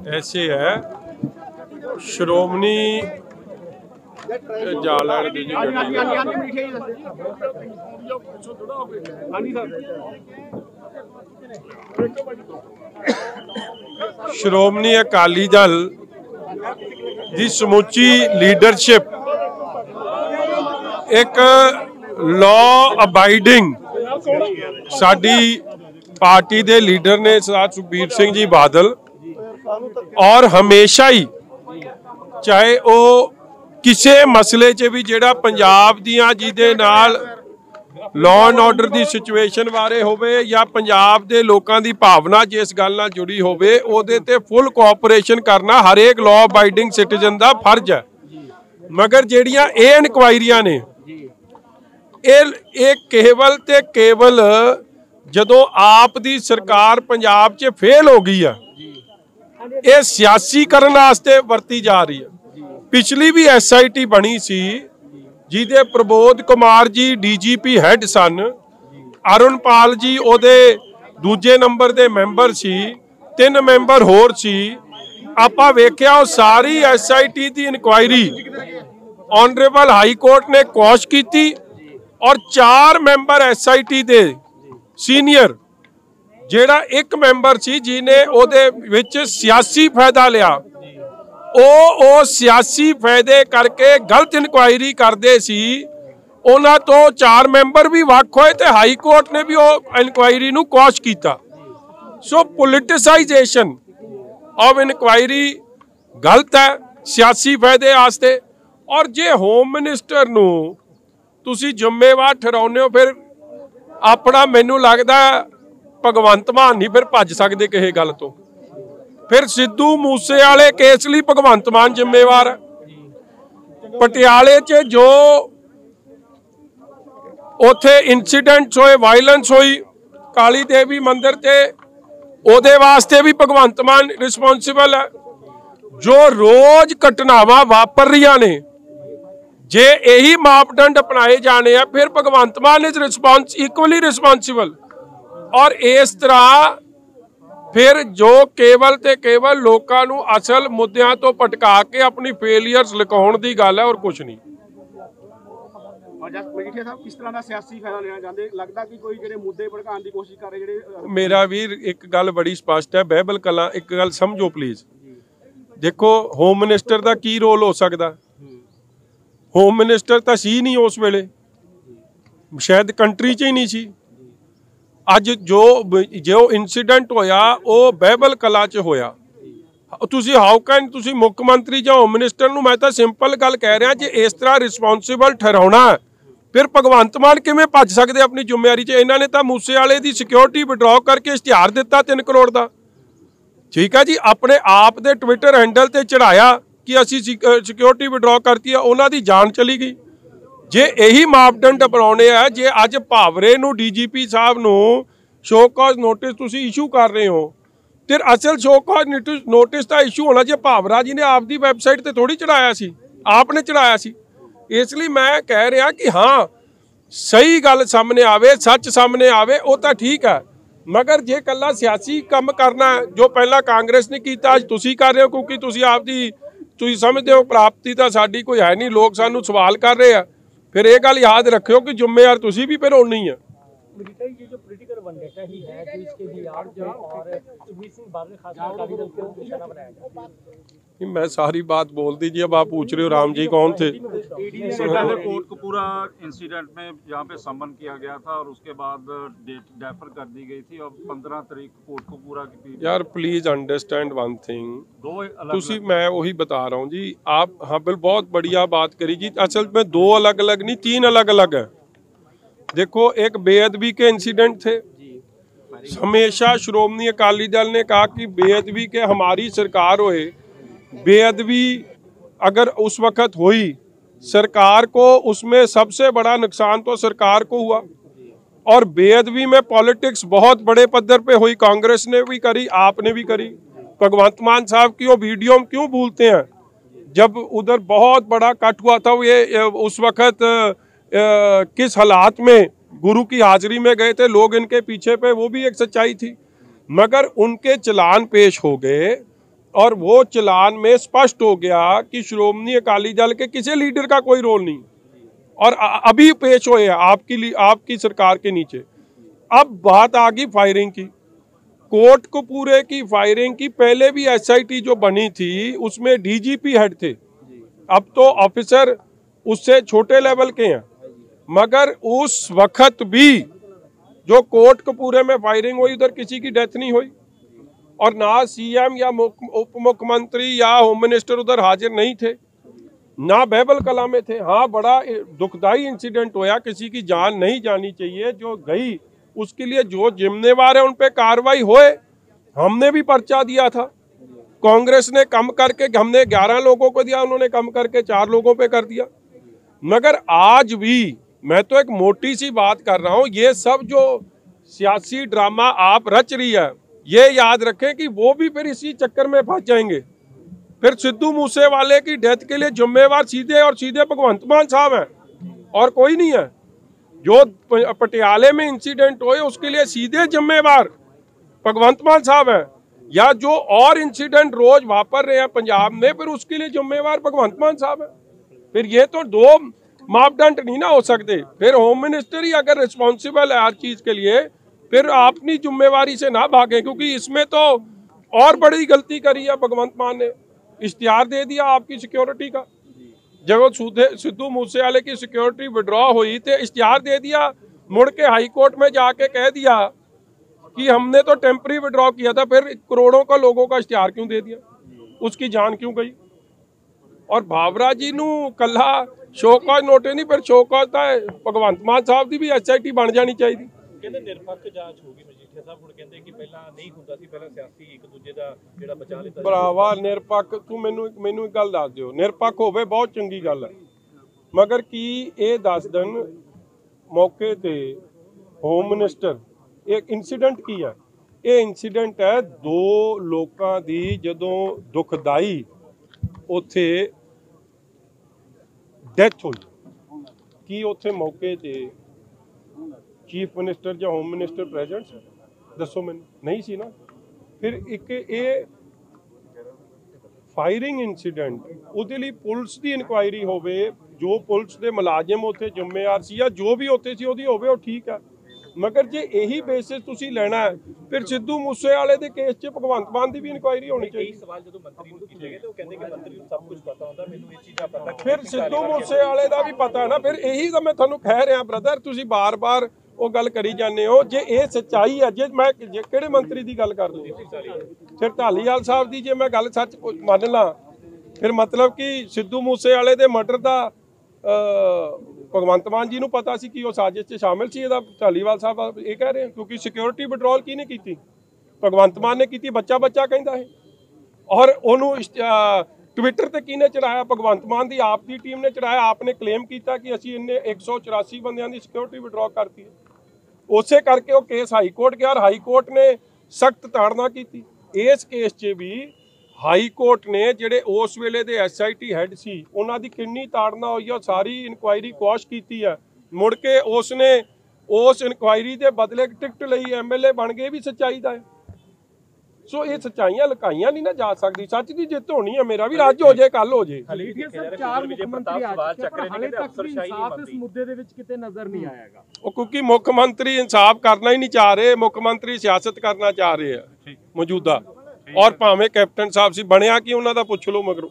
ऐसे है श्रोमणी जालर श्रोमणी अकाली दल की समुची लीडरशिप एक लॉ अबाइडिंग साडी पार्टी के लीडर ने सरदार सुखबीर सिंह जी बादल और हमेशा ही चाहे वो किसी मसले च भी जिहड़ा पंजाब दियां जिहदे नाल लॉ एंड ऑर्डर की सिचुएशन बारे होवे या पंजाब दे लोकां दी भावना जिस गल नाल जुड़ी होवे ओहदे ते फुल कोऑपरेशन करना हर एक लॉ अबाइडिंग सिटीजन का फर्ज है। मगर जिहड़ियां ये इनक्वायरियां ने ये केवल ते केवल जदों आप दी सरकार पंजाब च फेल हो गई है ये सियासीकरण वास्ते वरती जा रही है। पिछली भी SIT बनी सी जिहदे प्रबोध कुमार जी DGP हैड सन, अरुणपाल जी ओदे दूजे नंबर दे मैंबर सी, 3 मैंबर होर सी। आपां वेख्या वो सारी SIT दी इनक्वायरी ऑनरेबल हाई कोर्ट ने क्वॉश की और 4 मैंबर SIT दे सीनियर जेड़ा एक मैंबर सी जिन्हें ओदे विच सियासी फायदा लिया ओ सियासी फायदे करके गलत इनक्वायरी करते सी। उन्हां तो 4 मैंबर भी वख होए ते हाई कोर्ट ने भी इनक्वायरी नूं क्वॉश कीता। सो पोलिटिसाइजेशन ऑफ इनक्वायरी गलत है सियासी फायदे वास्ते। और जे होम मिनिस्टर नूं तुसी जिम्मेवार ठहराउने हो फिर अपना मैनूं लगदा भगवंत मान नहीं फिर भज सकते किसी गल तो। फिर सिद्धू मूसे वाले केस लई भगवंत मान जिम्मेवार है। पटियाले च जो उथे इंसीडेंट्स होए वायलेंस हुई काली देवी मंदिर ते ओदे वास्ते भी भगवंत मान रिस्पोंसिबल है। जो रोज घटनावां वापर रही ने जे यही मापदंड अपनाए जाने हैं फिर भगवंत मान इज इक्वली रिस्पोंसिबल। और इस तरह फिर जो केवल ते केवल लोकां नूं असल मुद्दों तो भटका के अपनी फेलियर्स लिखाउण दी गल है और कुछ नहीं। मेरा वीर एक गल बड़ी स्पष्ट है बहबल कलां एक गल समझो प्लीज। देखो होम मिनिस्टर का की रोल हो सकता? होम मिनिस्टर तो सी नहीं उस वेले, शायद कंट्री च ही नहीं सी। अज जो इंसीडेंट होया वो बहबल कला च होया। तुसी हाउ कैन तुसी मुख मंत्री या होम मिनिस्टर नूं मैं तो सिंपल गल कह रहा जे इस तरह रिस्पोंसिबल ठहराउणा फिर भगवंत मान किवें भज सकदे अपनी जिम्मेवारी च। इन्हां ने तो मूसे वाले की सिक्योरिटी विड्रॉ करके इश्तिहार दिता 3 करोड़ का। ठीक है जी, अपने आप दे ट्विटर हैंडल ते चढ़ाया कि असी सिक्योरिटी विड्रॉ करती है, उन्हां दी जान चली गई। जे यही मापदंड अपनाने है जे अज भावरे नूं DGP साहब नूं शो कॉज नोटिस तुसी इशू कर रहे हो फिर असल शो कॉज नोटिस का इशू होना जे भावरा जी ने आपकी वैबसाइट ते थोड़ी चढ़ाया सी, आपने चढ़ाया सी। इसलिए मैं कह रहा कि हाँ सही गल सामने आवे सच सामने आवे वो तो ठीक है। मगर जे कला सियासी काम करना जो पहला कांग्रेस ने किया अज तुसी कर रहे हो क्योंकि तुसी आपकी तुसी समझते हो प्राप्ति तो साडी कोई है नहीं, लोग सानू सवाल कर रहे हैं। फिर ये गल याद रखियो कि जिम्मेवार तुसी भी फिर होनी है। ये जो पॉलिटिकल वेंडेटा ही है जो इसके लिए आप जो और सुखबीर सिंह बादल खासकर अकाली दल को निशाना बनाया जाता है। मैं सारी बात बोल दी जी, अब आप पूछ रहे हो राम जी कौन थे? कोटकपूरा इंसिडेंट में जहाँ पे समन किया गया था और उसके बाद डेट डेफर कर दी गई थी और 15 तारीख कोटकपूरा की। यार प्लीज अंडरस्टैंड वन थिंग, तुसी मैं वही बता रहा हूँ जी। आप हाँ बिल बहुत बढ़िया बात करी जी। असल में 2 अलग अलग नहीं 3 अलग अलग है। देखो एक बेअदबी के इंसिडेंट थे। हमेशा श्रोमणी अकाली दल ने कहा कि बेअदबी के हमारी सरकार होए, बेअदबी अगर उस वक्त हुई सरकार को उसमें सबसे बड़ा नुकसान तो सरकार को हुआ। और बेअदबी में पॉलिटिक्स बहुत बड़े पद्धर पे हुई, कांग्रेस ने भी करी आपने भी करी। भगवंत मान साहब की वो वीडियो हम क्यों भूलते हैं जब उधर बहुत बड़ा कट हुआ था। ये उस वक्त किस हालात में गुरु की हाजिरी में गए थे लोग इनके पीछे पे, वो भी एक सच्चाई थी। मगर उनके चलान पेश हो गए और वो चलान में स्पष्ट हो गया कि श्रोमणी अकाली दल के किसी लीडर का कोई रोल नहीं, और अभी पेश हुए हैं आपकी सरकार के नीचे। अब बात आ गई फायरिंग की, कोटकपूरे की फायरिंग की। पहले भी एसआईटी जो बनी थी उसमें डीजीपी हेड थे, अब तो ऑफिसर उससे छोटे लेवल के हैं, मगर उस वक्त भी जो कोटकपूरे में फायरिंग हुई उधर किसी की डेथ नहीं हुई, और ना सीएम या उप मुख्यमंत्री या होम मिनिस्टर उधर हाजिर नहीं थे, ना बहबल कला में थे। हाँ, बड़ा दुखदाई इंसिडेंट होया, किसी की जान नहीं जानी चाहिए जो गई, उसके लिए जो जिम्मेवार है उन पे कार्रवाई होए। हमने भी पर्चा दिया था, कांग्रेस ने कम करके, हमने 11 लोगों को दिया, उन्होंने कम करके 4 लोगों पे कर दिया। मगर आज भी मैं तो एक मोटी सी बात कर रहा हूँ, ये सब जो सियासी ड्रामा आप रच रही है, ये याद रखें कि वो भी फिर इसी चक्कर में फंस जाएंगे। फिर सिद्धू मूसेवाले की डेथ के लिए जिम्मेवार सीधे और सीधे भगवंत मान साहब हैं, और कोई नहीं है। जो पटियाले में इंसिडेंट हुए उसके लिए सीधे जिम्मेवार भगवंत मान साहब हैं, या जो और इंसिडेंट रोज वापर रहे हैं पंजाब में, फिर उसके लिए जिम्मेवार भगवंत मान साहब हैं। फिर ये तो दो मापदंड नहीं ना हो सकते। फिर होम मिनिस्टर ही अगर रिस्पॉन्सिबल है हर चीज के लिए, फिर अपनी जिम्मेवारी से ना भागें, क्योंकि इसमें तो और बड़ी गलती करी है भगवंत मान ने। इश्तिहार दे दिया आपकी सिक्योरिटी का, जब सिद्धू मूसेवाले की सिक्योरिटी विड्रॉ हुई तो इश्तिहार दे दिया, मुड़ के हाई कोर्ट में जाके कह दिया कि हमने तो टेम्पररी विड्रॉ किया था, फिर करोड़ों का लोगों का इश्तिहार क्यों दे दिया, उसकी जान क्यों गई। और भावरा जी नू कला शोकॉज नोटिस नहीं, फिर शोकॉज था भगवंत मान साहब की भी एसआईटी बन जानी चाहिए। ਕਹਿੰਦੇ ਨਿਰਪੱਖ ਜਾਂਚ ਹੋਗੀ ਮਜੀਠੀਆ ਸਾਹਿਬ, ਹੁਣ ਕਹਿੰਦੇ ਕਿ ਪਹਿਲਾਂ ਨਹੀਂ ਹੁੰਦਾ ਸੀ, ਪਹਿਲਾਂ ਸਿਆਸੀ ਇੱਕ ਦੂਜੇ ਦਾ ਜਿਹੜਾ ਬਚਾ ਲੈਂਦਾ ਸੀ। ਭਰਾਵਾ ਨਿਰਪੱਖ ਤੂੰ ਮੈਨੂੰ ਇੱਕ ਗੱਲ ਦੱਸ ਦਿਓ, ਨਿਰਪੱਖ ਹੋਵੇ ਬਹੁਤ ਚੰਗੀ ਗੱਲ ਹੈ, ਮਗਰ ਕੀ ਇਹ ਦੱਸ ਦੇਣ ਮੌਕੇ ਤੇ ਹੋਮ ਮਿਨਿਸਟਰ ਇੱਕ ਇਨਸੀਡੈਂਟ ਕੀ ਹੈ। ਇਹ ਇਨਸੀਡੈਂਟ ਹੈ 2 ਲੋਕਾਂ ਦੀ ਜਦੋਂ ਦੁਖਦਾਈ ਉੱਥੇ ਡੈਥ ਹੋਈ, ਕੀ ਉੱਥੇ ਮੌਕੇ ਤੇ चीफ मिनिस्टर या होम मिनिस्टर प्रेजेंट दसो मैंने नहीं सी ना। फिर एक ये फायरिंग इंसीडेंट ਉਹਦੇ ਲਈ ਪੁਲਿਸ ਦੀ ਇਨਕੁਆਇਰੀ ਹੋਵੇ, ਜੋ ਪੁਲਿਸ ਦੇ ਮੁਲਾਜ਼ਮ ਉੱਥੇ ਜ਼ਿੰਮੇਵਾਰ ਸੀ ਜਾਂ ਜੋ ਵੀ ਉੱਥੇ ਸੀ ਉਹਦੀ ਹੋਵੇ, ਉਹ ਠੀਕ ਹੈ। ਮਗਰ ਜੇ ਇਹੀ ਬੇਸਿਸ ਤੁਸੀਂ ਲੈਣਾ ਹੈ, ਫਿਰ ਸਿੱਧੂ ਮੂਸੇਵਾਲੇ ਦੇ ਕੇਸ 'ਚ ਭਗਵੰਤ ਮਾਨ ਦੀ ਵੀ ਇਨਕੁਆਇਰੀ ਹੋਣੀ ਚਾਹੀਦੀ। ਇਹ ਸਵਾਲ ਜਦੋਂ ਮੰਤਰੀ ਨੂੰ ਕੀਤੇ ਗਏ ਤੇ ਉਹ ਕਹਿੰਦੇ ਕਿ ਮੰਤਰੀ ਨੂੰ ਸਭ ਕੁਝ ਪਤਾ ਹੁੰਦਾ, ਮੈਨੂੰ ਇਹ ਚੀਜ਼ਾਂ ਪਤਾ। ਫਿਰ ਸਿੱਧੂ ਮੂਸੇਵਾਲੇ ਦਾ ਵੀ ਪਤਾ ਹੈ ਨਾ। ਫਿਰ ਇਹੀ ਤਾਂ ਮੈਂ ਤੁਹਾਨੂੰ ਕਹਿ ਰਿਹਾ ਬ੍ਰਦਰ, ਤੁਸੀਂ ਬਾਰ-ਬਾਰ ਉਹ ਗੱਲ ਕਰੀ ਜਾਂਦੇ ਹੋ। ਜੇ ਇਹ ਸੱਚਾਈ ਹੈ, ਜੇ ਮੈਂ ਕਿਹੜੇ ਮੰਤਰੀ ਦੀ ਗੱਲ ਕਰ ਦੂੰ, ਫਿਰ ਢਾਲੀਵਾਲ ਸਾਹਿਬ ਦੀ ਜੇ ਮੈਂ ਗੱਲ ਸੱਚ ਮੰਨ ਲਾਂ, ਫਿਰ ਮਤਲਬ ਕਿ ਸਿੱਧੂ ਮੂਸੇਵਾਲੇ ਦੇ ਮਰਡਰ ਦਾ ਭਗਵੰਤ ਮਾਨ ਜੀ ਨੂੰ ਪਤਾ ਸੀ ਕਿ ਉਹ ਸਾਜ਼ਿਸ਼ 'ਚ ਸ਼ਾਮਿਲ ਸੀ। ਇਹਦਾ ਢਾਲੀਵਾਲ ਸਾਹਿਬ ਇਹ ਕਹਿ ਰਹੇ, ਕਿਉਂਕਿ ਸਿਕਿਉਰਿਟੀ ਵਿਡਰੋਲ ਕਿਹਨੇ ਕੀਤੀ, ਭਗਵੰਤ ਮਾਨ ਨੇ ਕੀਤੀ, ਬੱਚਾ ਕਹਿੰਦਾ ਹੈ। ਔਰ ਉਹਨੂੰ ट्विटर ਤੇ ਕਿਹਨੇ ਚੜਾਇਆ, ਭਗਵੰਤ ਮਾਨ ਦੀ ਆਪ ਦੀ ਟੀਮ ਨੇ ਚੜਾਇਆ। ਆਪਨੇ ਕਲੇਮ ਕੀਤਾ ਕਿ ਅਸੀਂ ਇਹਨੇ 184 ਬੰਦਿਆਂ ਦੀ ਸਿਕਿਉਰਿਟੀ ਵਿਡਰॉ ਕਰਤੀ ਹੈ। ਉਸੇ ਕਰਕੇ ਉਹ ਕੇਸ ਹਾਈ ਕੋਰਟ ਗਿਆ, ਔਰ ਹਾਈ ਕੋਰਟ ਨੇ ਸਖਤ ਤਾੜਨਾ ਕੀਤੀ। ਇਸ ਕੇਸ 'ਚ ਵੀ ਹਾਈ ਕੋਰਟ ਨੇ ਜਿਹੜੇ ਉਸ ਵੇਲੇ ਦੇ ਐਸਆਈਟੀ ਹੈਡ ਸੀ ਉਹਨਾਂ ਦੀ ਕਿੰਨੀ ਤਾੜਨਾ ਹੋਈ ਹੈ, ਸਾਰੀ ਇਨਕੁਆਇਰੀ ਕੁਆਸ਼ ਕੀਤੀ ਹੈ। ਮੁੜ ਕੇ ਉਸਨੇ ਉਸ ਇਨਕੁਆਇਰੀ ਦੇ ਬਦਲੇ ਟਿਕਟ ਲਈ ਐਮਐਲਏ ਬਣ ਗਏ, ਵੀ ਸੱਚਾਈ ਦਾ ਹੈ। ਸੋ ਇਹ ਸੱਚਾਈਆਂ ਲੁਕਾਈਆਂ ਨਹੀਂ ਨਾ ਜਾ ਸਕਦੀ। ਸੱਚ ਦੀ ਜਿੱਤ ਹੋਣੀ ਹੈ, ਮੇਰਾ ਵੀ ਅੱਜ ਹੋ ਜੇ ਕੱਲ ਹੋ ਜੇ। ਉਹ ਕਿਉਂਕਿ ਮੁੱਖ ਮੰਤਰੀ ਇਨਸਾਫ ਕਰਨਾ ਹੀ ਨਹੀਂ ਚਾਹ ਰਹੇ, ਮੁੱਖ ਮੰਤਰੀ ਸਿਆਸਤ ਕਰਨਾ ਚਾਹ ਰਹੇ ਆ ਮੌਜੂਦਾ। ਔਰ ਭਾਵੇਂ ਕੈਪਟਨ ਸਾਹਿਬ ਸੀ, ਬਣਿਆ ਕਿ ਉਹਨਾਂ ਦਾ ਪੁੱਛ ਲਓ ਮਗਰੋਂ।